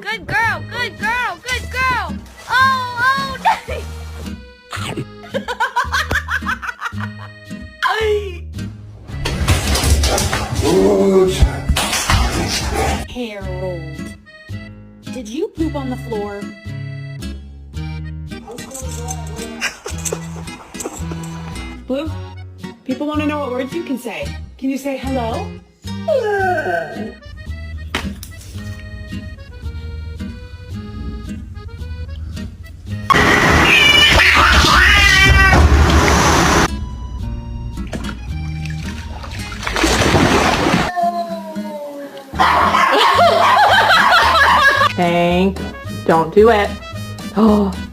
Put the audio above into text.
Good girl, good girl, good girl. Oh, Daddy. Harold, did you poop on the floor? Blue, people want to know what words you can say. Can you say hello? Hello. Hank, don't do it. Oh.